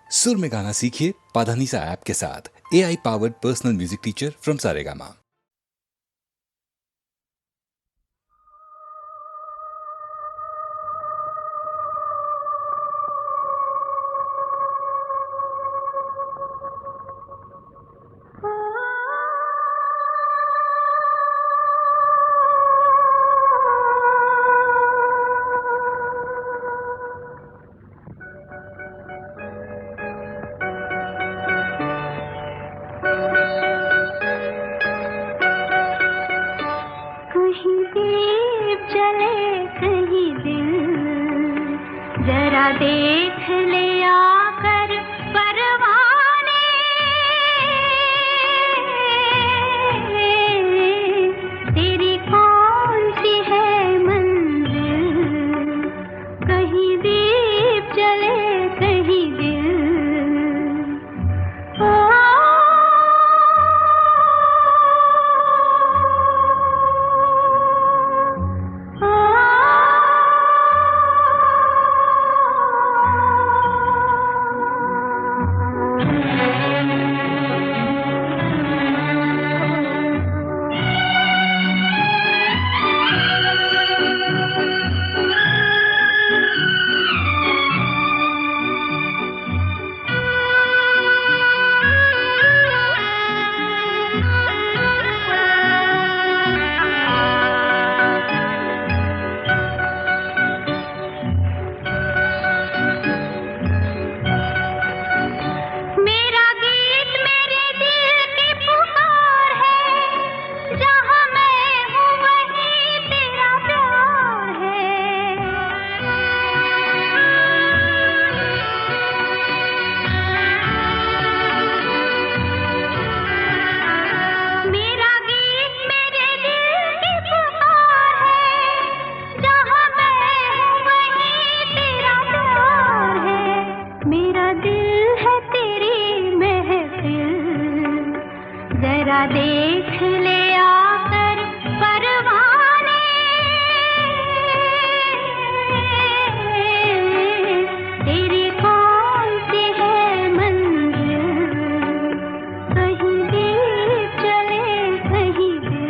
सुर में गाना सीखिए पाधानीसा ऐप के साथ। AI powered personal music teacher from Saregama. कहीं दीप जले कहीं दिल, जरा देख ले आकर परवाने। तेरी कौन सी है मंजिल, कहीं दीप जले कहीं दिल। मेरा गीत मेरे दिल की पुकार है, जहाँ मैं हूँ वहीं तेरा प्यार है। मेरा गीत मेरे दिल की पुकार है, जहाँ मैं हूँ वहीं तेरा प्यार है। मेरा दिल है तेरी महफिल, जरा देख ले आकर परवाने। तेरी कौन सी है मंजिल, कहीं दीप जले कहीं दिल।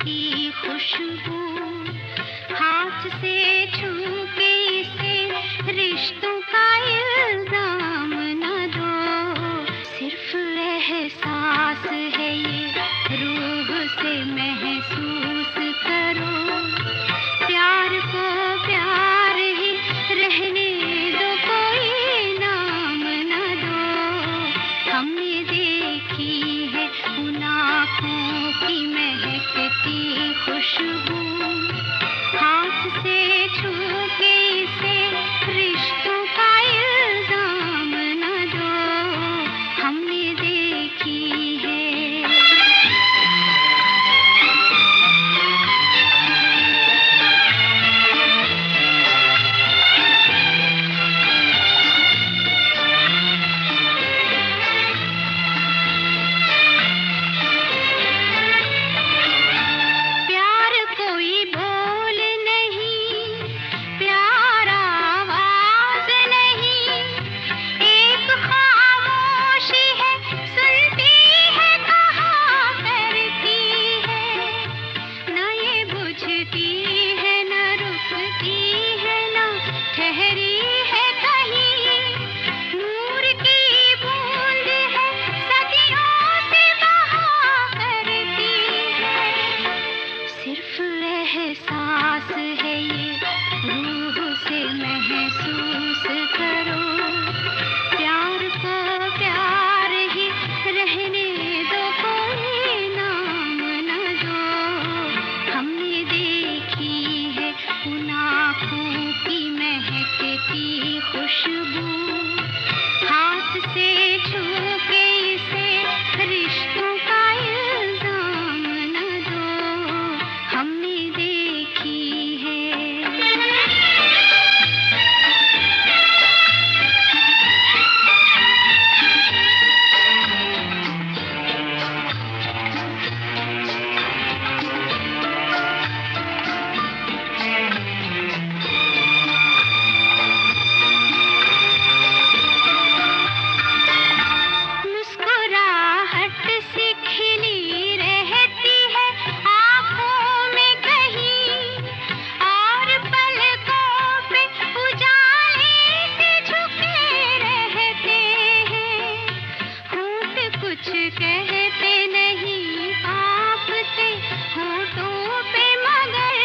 की खुशबू, हाथ से छू के इसे रिश्तों का इल्जाम न दो। सिर्फ एहसास है ये, रूह से महसूस करो। प्यार को प्यार ही रहने दो, कोई नाम न दो। हमने देखी है उन आँखों की महकती खुशबू, हाथ से छू के इसे रिश्तों का इल्जाम न दो। हमने देखी है। प्यार कोई बोल नहीं, प्यार आवाज नहीं, एक खामोशी है, सुनती है, कहा करती है। न ये बुझती है, न रुकती है, न ठहरी है कहीं। नूर की बूंद है, सदियों से बहा करती है। सिर्फ एहसास है ये, रूह से महसूस करो। प्यार को प्यार ही रहने दो, कोई नाम न दो। हमने देखी है उन आँखों की महकती खुशबू, हाथ से छू के इसे रिश्तों का इल्जाम न दो। हमने देखी है। मुस्कुराहट सी खिली रहती है आँखों में कहीं, और पलकों पे उजाले से झुके रहते हैं। होंठ कुछ कहते नहीं, कांपते होठों पे, मगर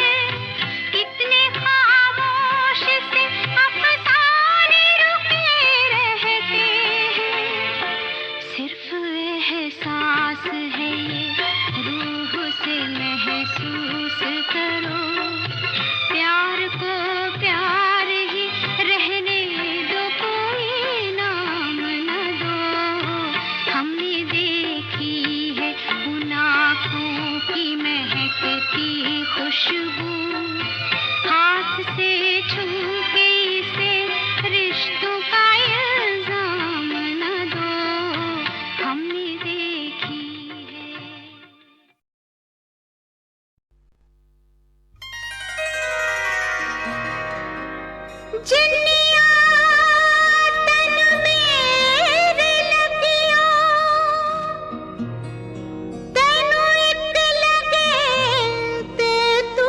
कितने खामोश से अफसाने रुके रहते हैं। सिर्फ एहसास है ये, रूह से महसूस करो। प्यार को प्यार ही रहने दो, कोई नाम न दो। हमने देखी है उन आँखों की महकती खुशबू, हाथ से छू के इसे रिश्तों का इल्जाम न दो। हमने देखी है। जिन्निया तन मेरे लगिया, तैनू इक लगे ते तू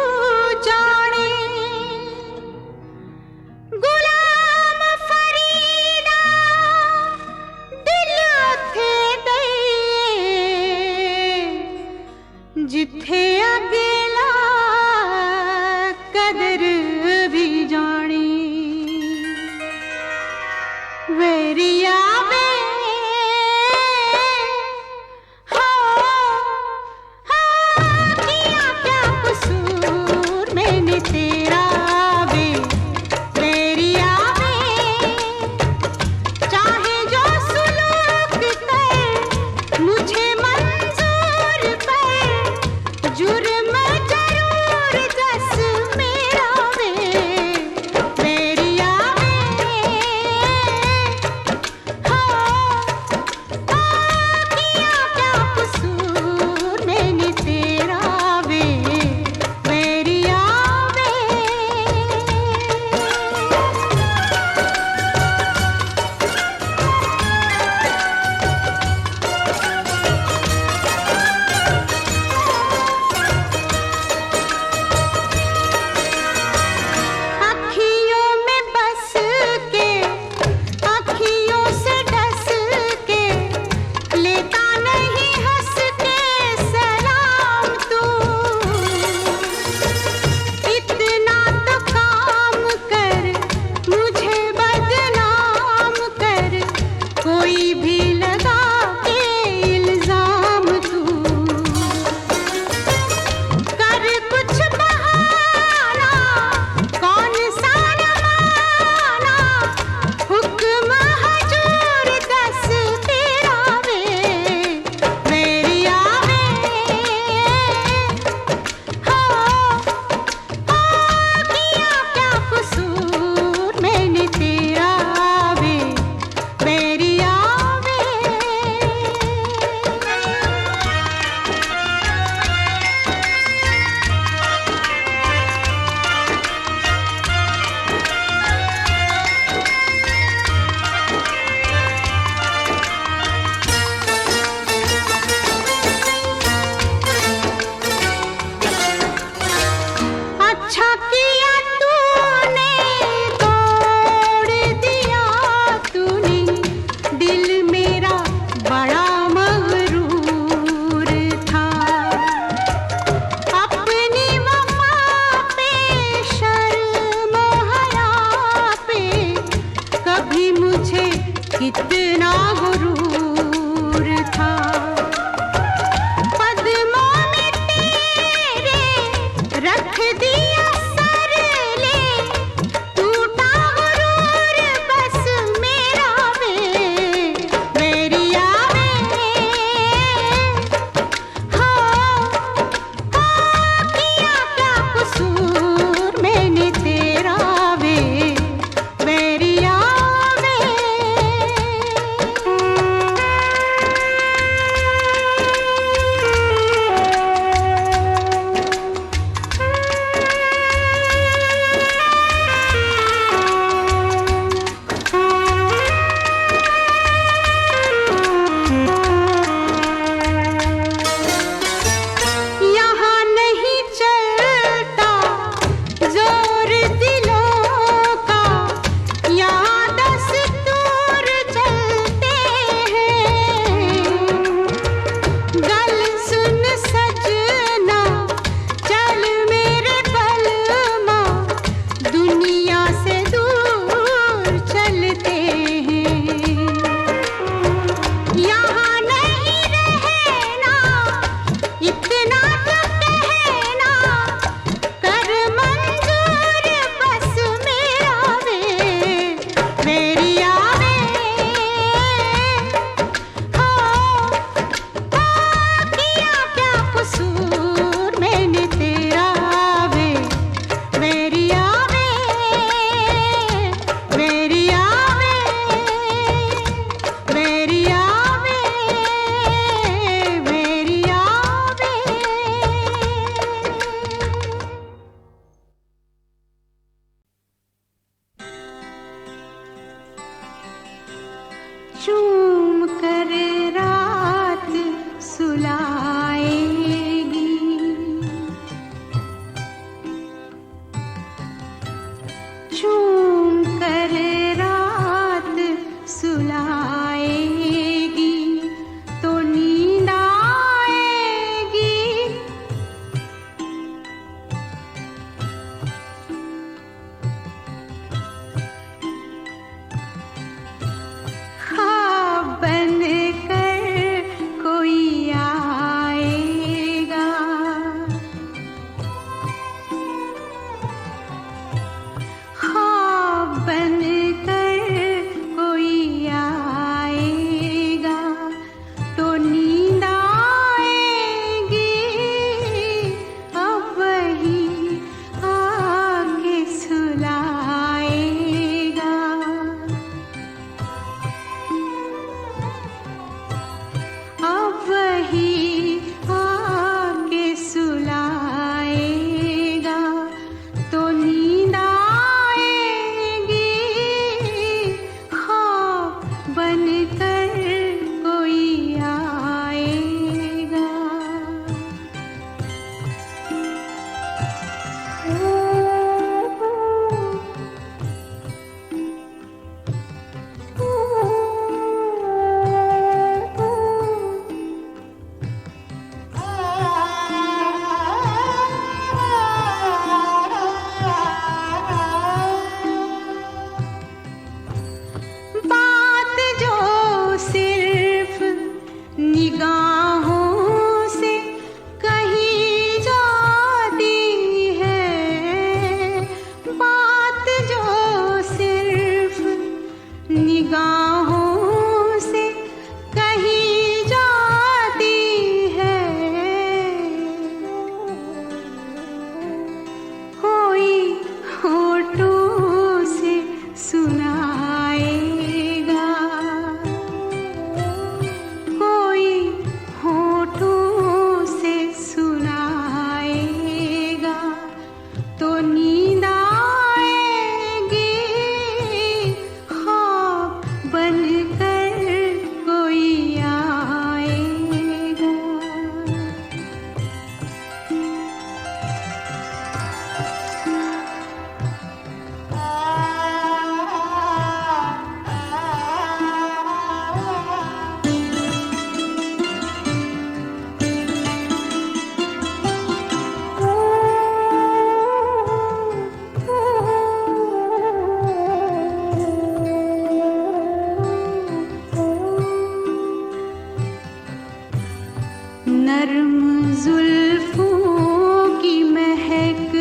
नर्म जुल्फों की महक,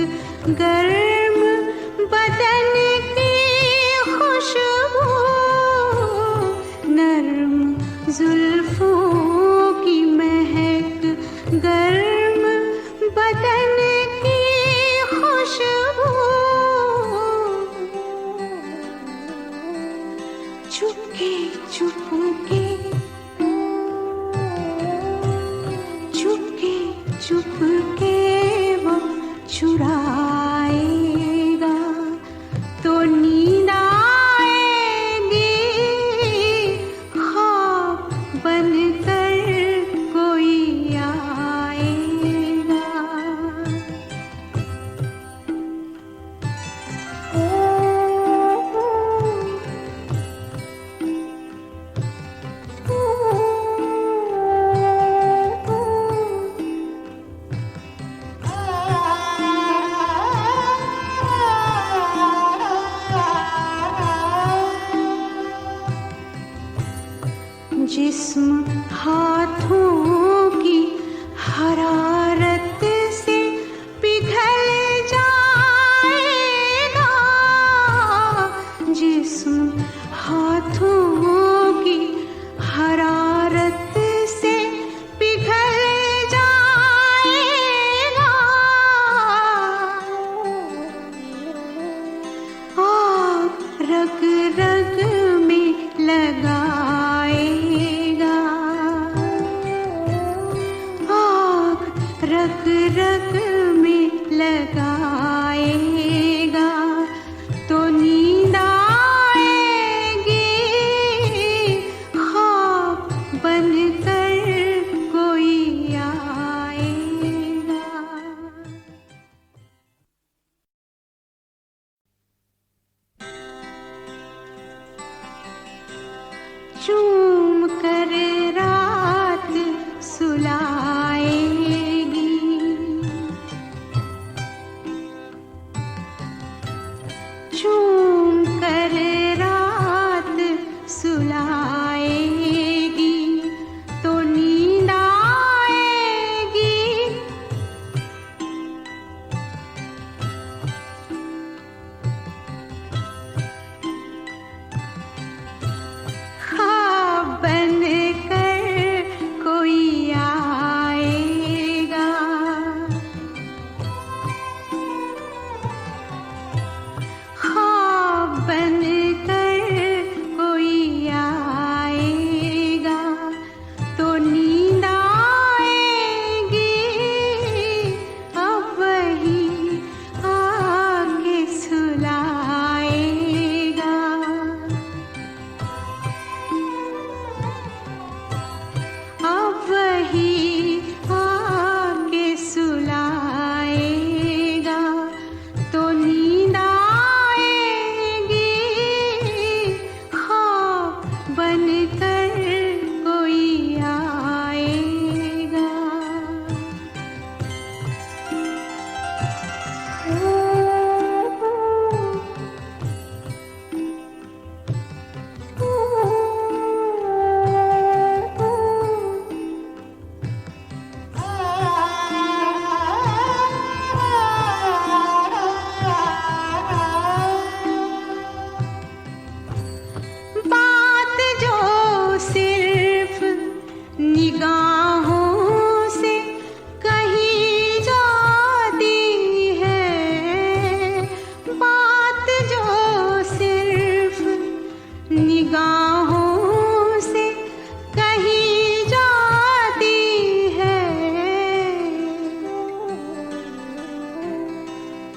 गर्म बदन की खुशबू, नर्म जुल्फों की महक, गर्म बदन की खुशबू, चुपके चुपके चुपके चुपके वो चुराएगा तो नींद आएगी, ख्वाब बनकर कोई आएगा। जिस्म हाथों की हरारत से पिघल जाएगा, जिस्म हाथों की हरारत से पिघल जाएगा, आग रग रग में लगाएगा, आग रग रग में लगाएगा तो नींद आएगी, ख्वाब बनकर कोई आएगा। चूम कर रात सुलाएगी, चूम कर रात सुलाएगी तो नींद आएगी, ख्वाब बनकर कोई आएगा, ख्वाब बनकर कोई आएगा तो नींद आएगी, अब वही आके सुलाएगा, अब वही आके सुलाएगा तो नींद आएगी, ख्वाब बनकर कोई आएगा। बात जो सिर्फ निगाहों से कही जाती है, बात जो सिर्फ निगाहों से कही जाती है,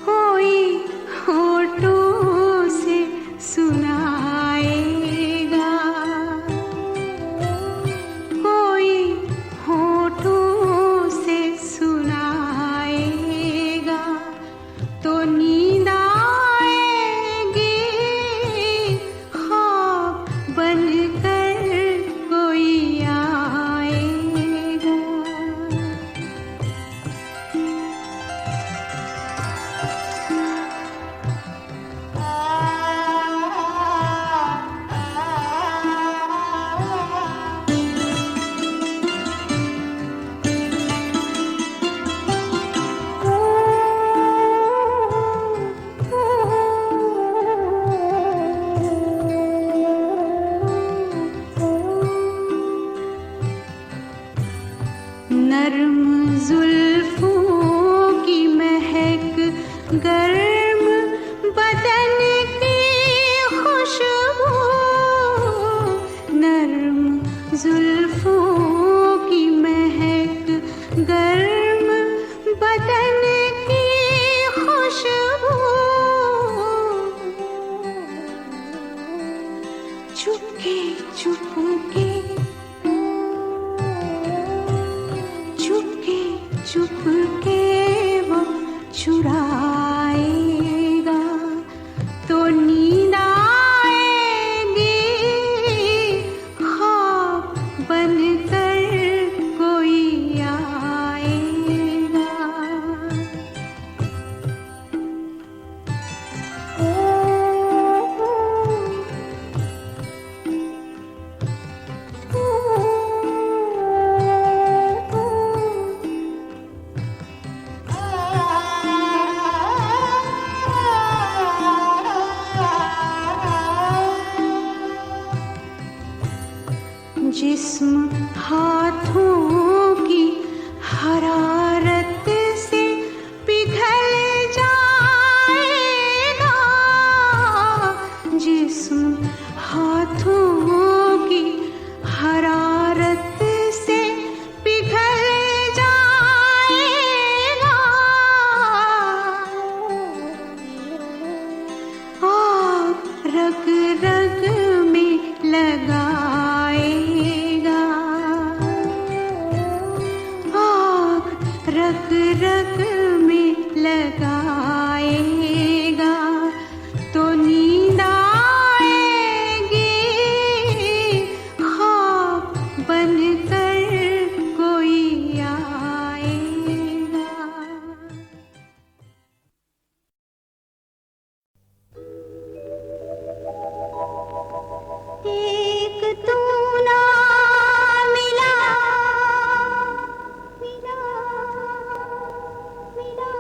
कोई होठों से सुनाएगा, कोई नर्म जुल्फों की महक, गर्म बदन की खुशबू, नर्म जुल्फों की महक, गर्म बदन की खुशबू, चुपके चुपके चुपके चुपके वो चुराएगा तो नींद आएगी, ख्वाब बनकर कोई आएगा। जिस्म हाथों की हरारत से पिघल जाएगा, जिस्म हाथों की हरारत से पिघल जाएगा, आग रग रग में लगाएगा, आग रग रग में लगाएगा तो नींद आएगी, ख्वाब बनकर कोई आएगा। एक तू ना मिला, मिला, मिला,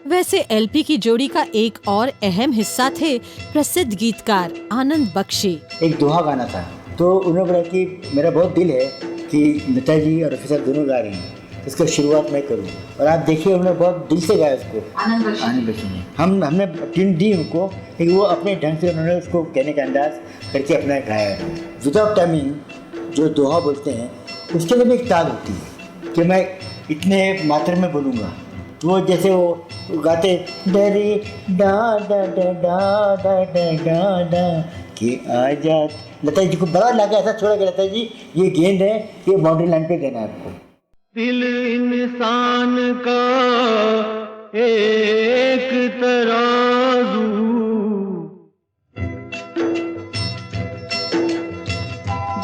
वैसे एलपी की जोड़ी का एक और अहम हिस्सा थे प्रसिद्ध गीतकार आनंद बख्शी। एक दोहा गाना था, तो उन्होंने बोला कि मेरा बहुत दिल है कि लता जी और रफ़ी साहब दोनों गा रहे हैं, तो इसका शुरुआत मैं करूँ। और आप देखिए उन्होंने बहुत दिल से गाया उसको, आनंद बख्शी ने। हमने टीम दी उनको, लेकिन वो अपने ढंग से उन्होंने उसको कहने का अंदाज करके अपना गाया है। विदाउट टाइमिंग जो दोहा बोलते हैं उसके लिए भी एक ताल होती है कि मैं इतने मात्रा में बोलूँगा, तो वो जैसे वो गाते डरे डा डा डा डा डा डा डा डा कि आजा। लता जी को बड़ा लगा, ऐसा छोड़ा कि लता जी ये गेंद है, ये बाउंड्री लाइन पे देना है आपको। दिल इंसान का एक तराजू,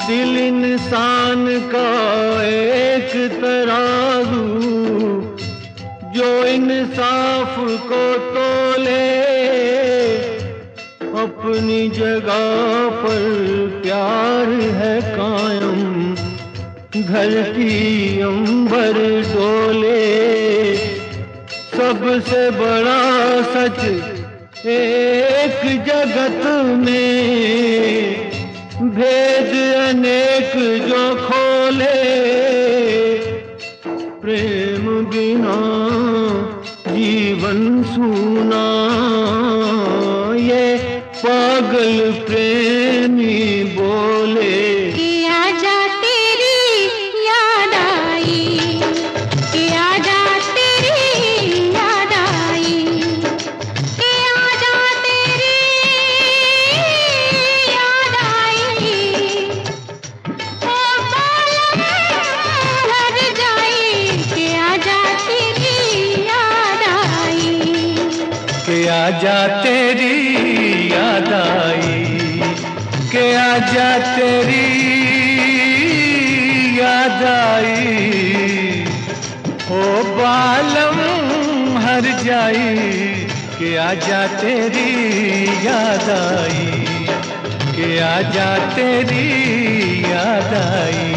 दिल इंसान का एक तराजू, जो इंसाफ को तोले, अपनी जगह पर प्यार है कायम, धरती अंबर डोले। सबसे बड़ा सच एक जगत में, भेद अनेक जो खोले, प्रेम बिना जीवन सूना, ये पागल प्रेमी बोले। आजा तेरी याद आई, के आजा तेरी याद आई, ओ बालम हर जाई, के आजा तेरी याद आई, के आजा तेरी याद आई।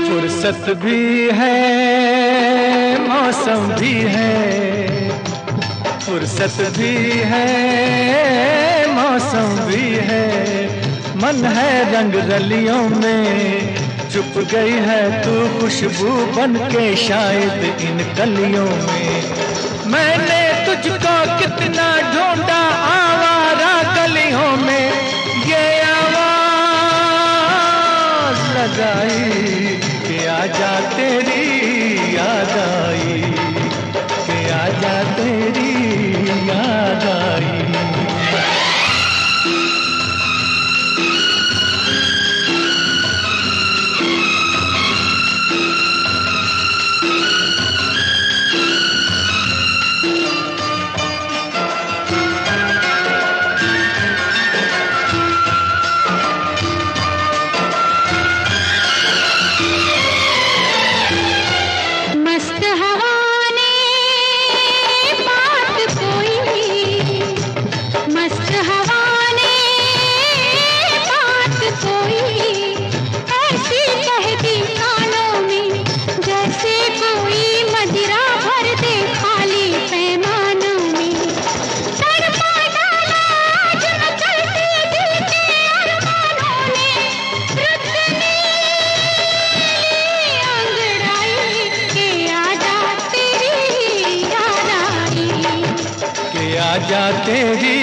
फुर्सत भी है मौसम भी है, फुर्सत भी है मौसम भी है, मन है रंग रलियों में, चुप गई है तू खुशबू बन के शायद इन कलियों में। मैंने तुझको कितना ढूंढा आवारा गलियों में, ये आवाज लगाई कि आजा तेरी याद आई, कि आजा तेरी याद आई। मस्त हवा ने कि आजा तेरी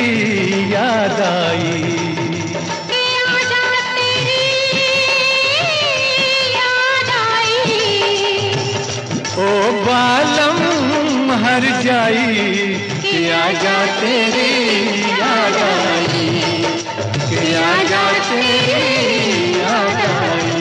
याद आई, कि आजा तेरी याद आई, ओ बालम हर जाई, कि आजा तेरी याद आई, कि आजा तेरी याद आई।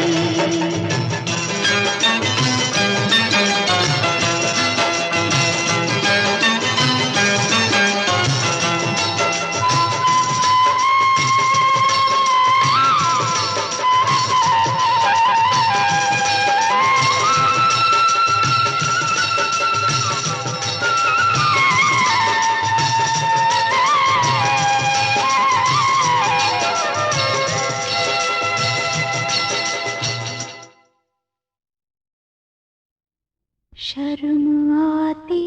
शर्म आती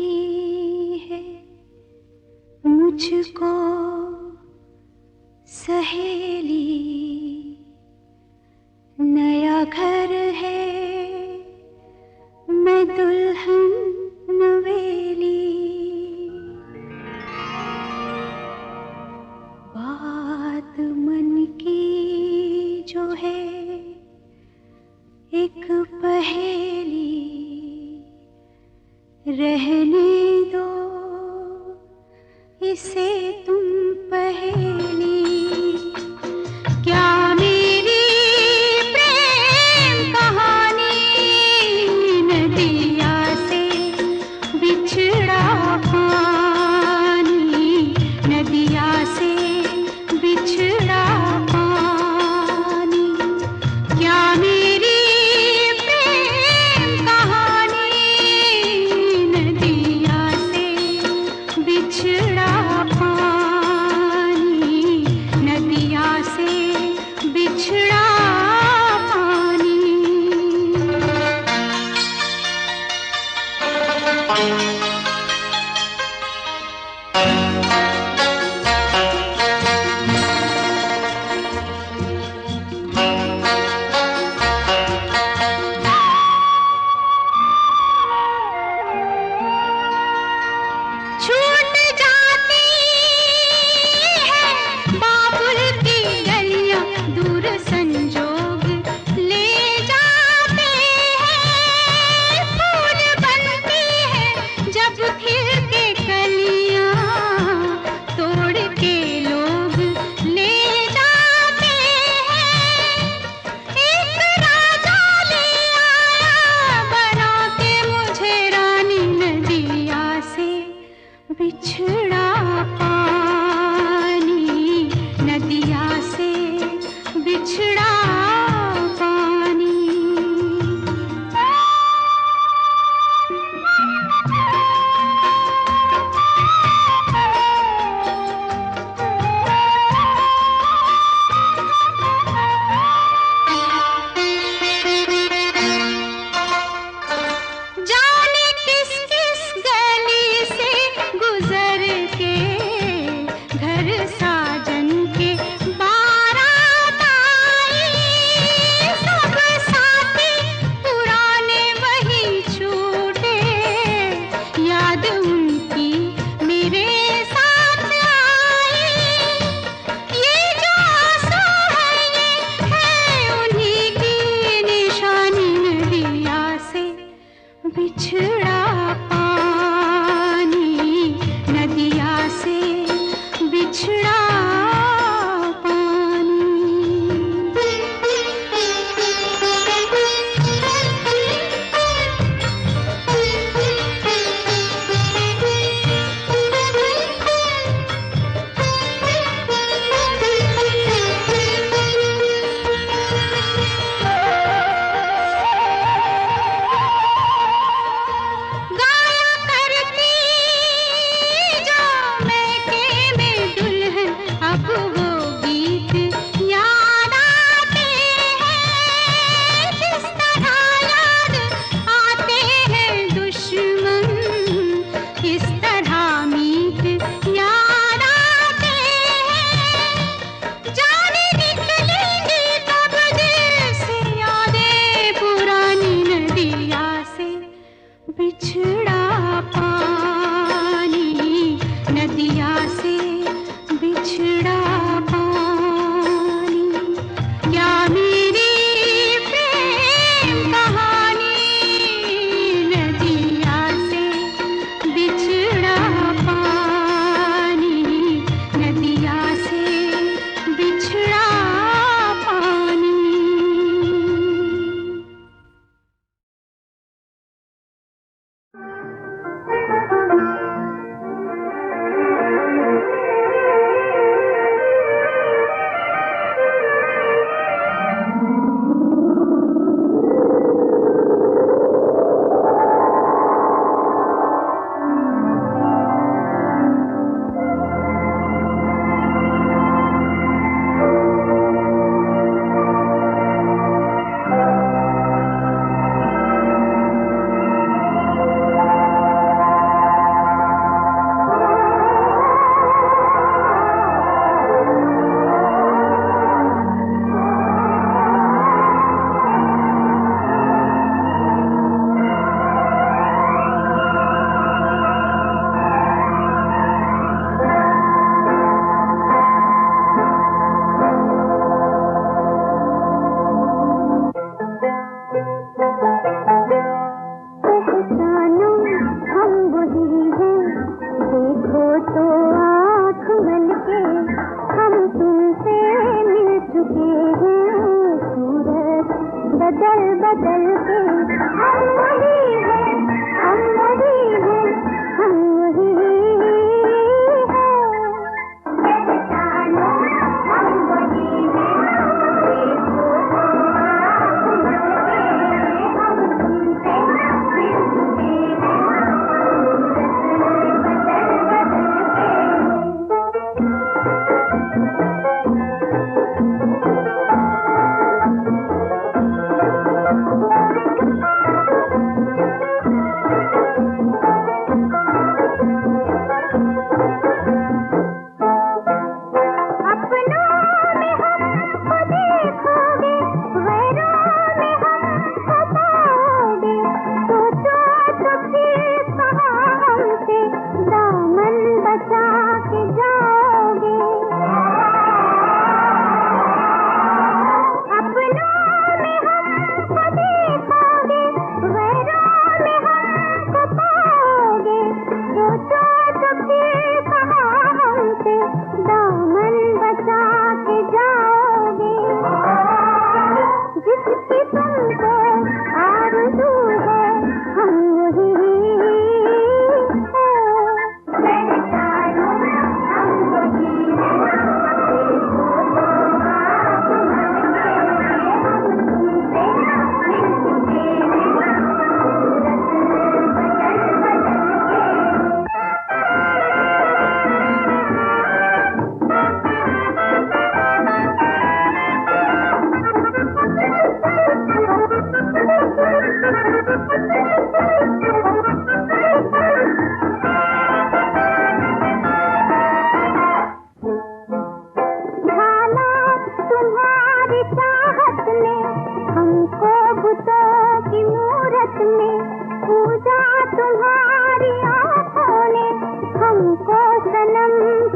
है मुझको सहेली, नया घर है मैं दुल्हन नवेली, बात मन की जो है एक पहेली, रहने दो इसे तुम पहेली। क्या मेरी प्रेम कहानी नदिया से बिछड़ा पानी, नदिया से बिछड़ा पानी, क्या मेरी प्रेम कहानी नदिया से बिछड़ा पानी, नदिया से बिछड़ा पानी। छूट जाती है बाबुल की गलियां, दूर संजोग ले जाते हैं, फूल बनती है जब खिलके कलियां, तोड़ के लोग ले जाते हैं। एक राजा ले आया बना के मुझे रानी, नदिया से बिछड़ा पानी, नदिया से बिछड़ा पानी। जाने किस किस गली से गुजरती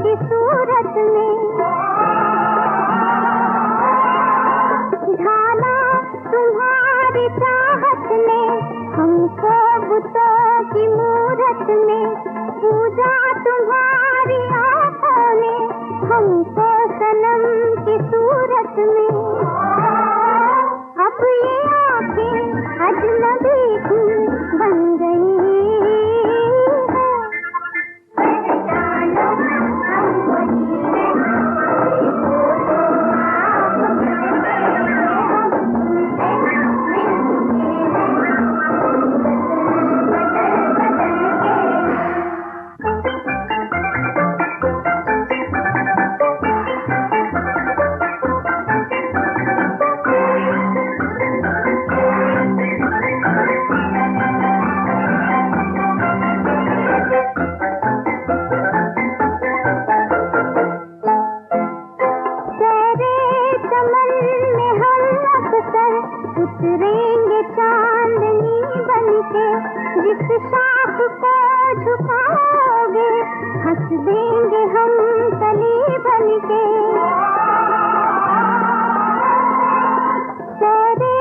की सूरत में ढाला तुम्हारी चाहत ने हमको बुतों की मूरत में, पूजा तुम्हारी आंखों ने हमको सनम की सूरत में। अब ये आंखें अजनबी क्यों बन गई उतरेंगे चांदनी बनके, जिस शाख को झुकाओगे हंस देंगे हम कली बनके। तेरे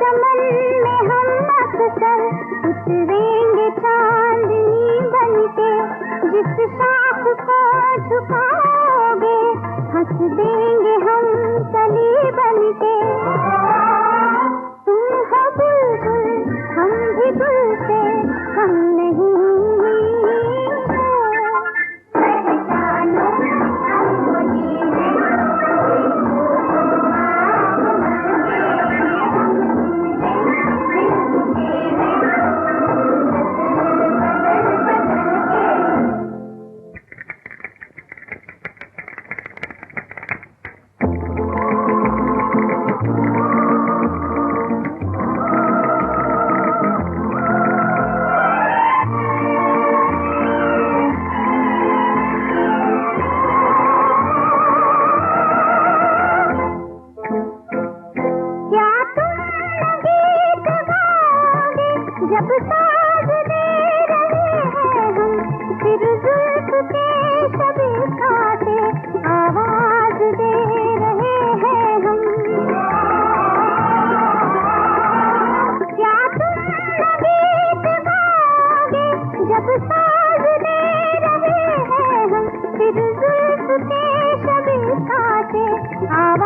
चमन में हम अक्सर उतरेंगे चांदनी बनके, जिस शाख को झुकाओगे हंस देंगे हम कली बनके। हम भी गुल से हम नहीं पहचानो हम वही जब साज दे रहे हैं हम, फिर जुल्फ के शबे काटे आवाज दे रहे हैं हम। क्या तुम गीत गाओगे जब साज दे रहे हैं हम, फिर जुल्फ के शबे काटे आवाज